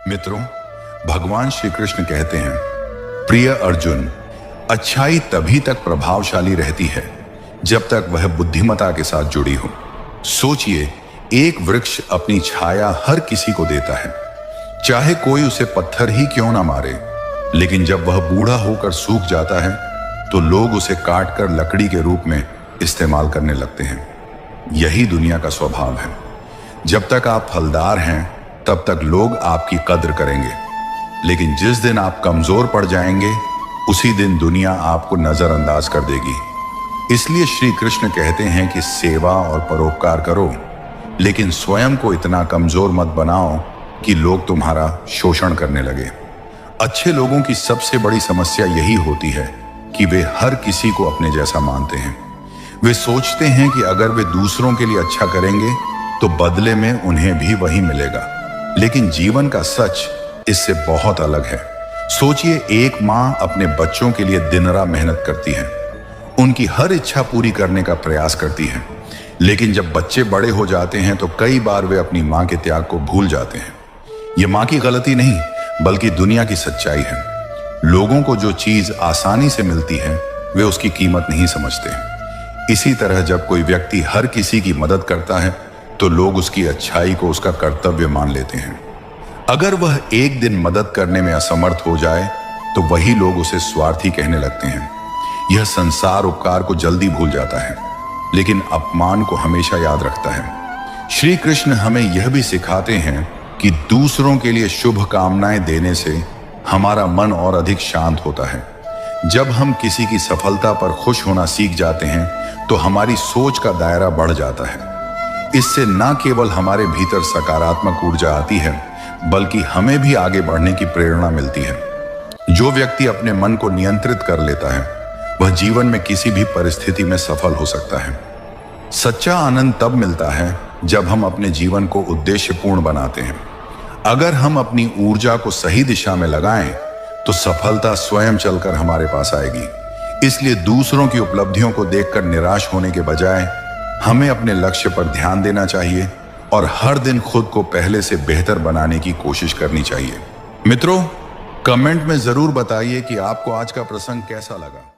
मित्रों, भगवान श्री कृष्ण कहते हैं, प्रिय अर्जुन, अच्छाई तभी तक प्रभावशाली रहती है जब तक वह बुद्धिमत्ता के साथ जुड़ी हो। सोचिए, एक वृक्ष अपनी छाया हर किसी को देता है, चाहे कोई उसे पत्थर ही क्यों ना मारे। लेकिन जब वह बूढ़ा होकर सूख जाता है तो लोग उसे काटकर लकड़ी के रूप में इस्तेमाल करने लगते हैं। यही दुनिया का स्वभाव है। जब तक आप फलदार हैं तब तक लोग आपकी कद्र करेंगे, लेकिन जिस दिन आप कमजोर पड़ जाएंगे उसी दिन दुनिया आपको नजरअंदाज कर देगी। इसलिए श्री कृष्ण कहते हैं कि सेवा और परोपकार करो, लेकिन स्वयं को इतना कमजोर मत बनाओ कि लोग तुम्हारा शोषण करने लगे। अच्छे लोगों की सबसे बड़ी समस्या यही होती है कि वे हर किसी को अपने जैसा मानते हैं। वे सोचते हैं कि अगर वे दूसरों के लिए अच्छा करेंगे तो बदले में उन्हें भी वही मिलेगा। लेकिन जीवन का सच इससे बहुत अलग है। सोचिए, एक माँ अपने बच्चों के लिए दिन रात मेहनत करती है, उनकी हर इच्छा पूरी करने का प्रयास करती है, लेकिन जब बच्चे बड़े हो जाते हैं तो कई बार वे अपनी माँ के त्याग को भूल जाते हैं। ये माँ की गलती नहीं, बल्कि दुनिया की सच्चाई है। लोगों को जो चीज आसानी से मिलती है वे उसकी कीमत नहीं समझते। इसी तरह जब कोई व्यक्ति हर किसी की मदद करता है तो लोग उसकी अच्छाई को उसका कर्तव्य मान लेते हैं। अगर वह एक दिन मदद करने में असमर्थ हो जाए तो वही लोग उसे स्वार्थी कहने लगते हैं। यह संसार उपकार को जल्दी भूल जाता है, लेकिन अपमान को हमेशा याद रखता है। श्री कृष्ण हमें यह भी सिखाते हैं कि दूसरों के लिए शुभ कामनाएं देने से हमारा मन और अधिक शांत होता है। जब हम किसी की सफलता पर खुश होना सीख जाते हैं तो हमारी सोच का दायरा बढ़ जाता है। इससे न केवल हमारे भीतर सकारात्मक ऊर्जा आती है, बल्कि हमें भी आगे बढ़ने की प्रेरणा मिलती है। जो व्यक्ति अपने मन को नियंत्रित कर लेता है वह जीवन में किसी भी परिस्थिति में सफल हो सकता है। सच्चा आनंद तब मिलता है जब हम अपने जीवन को उद्देश्यपूर्ण बनाते हैं। अगर हम अपनी ऊर्जा को सही दिशा में लगाएं तो सफलता स्वयं चलकर हमारे पास आएगी। इसलिए दूसरों की उपलब्धियों को देखकर निराश होने के बजाय हमें अपने लक्ष्य पर ध्यान देना चाहिए और हर दिन खुद को पहले से बेहतर बनाने की कोशिश करनी चाहिए। मित्रों, कमेंट में जरूर बताइए कि आपको आज का प्रसंग कैसा लगा।